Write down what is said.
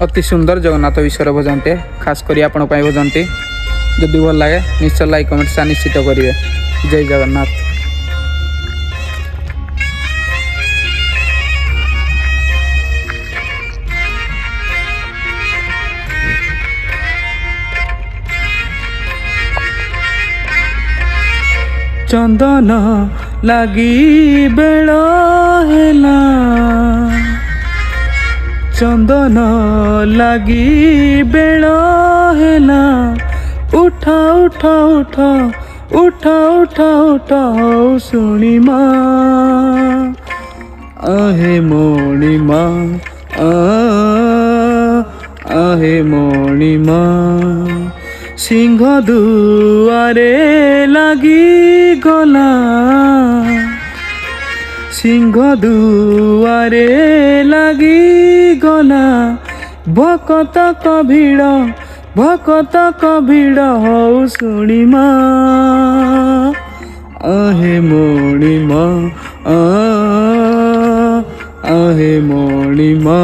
अति सुंदर जगन्नाथ विषय भजनटे खास करी आपण भजनटी जदि भल लगे निश्चय लाइक कमेंट से निश्चित करेंगे। जय जगन्नाथ। चंदन लगी बेल हेला चंदन लगी बेल हेला उठा उठा उठा उठा उठा उठा शुणिमा आहे मणिमा आहे मणिमा सिंह दुआरे लगी गला सिंह दुआरे लगी गला भकत कभिड़ हौ शुणिमा आहे मणिमा आहे मणिमा।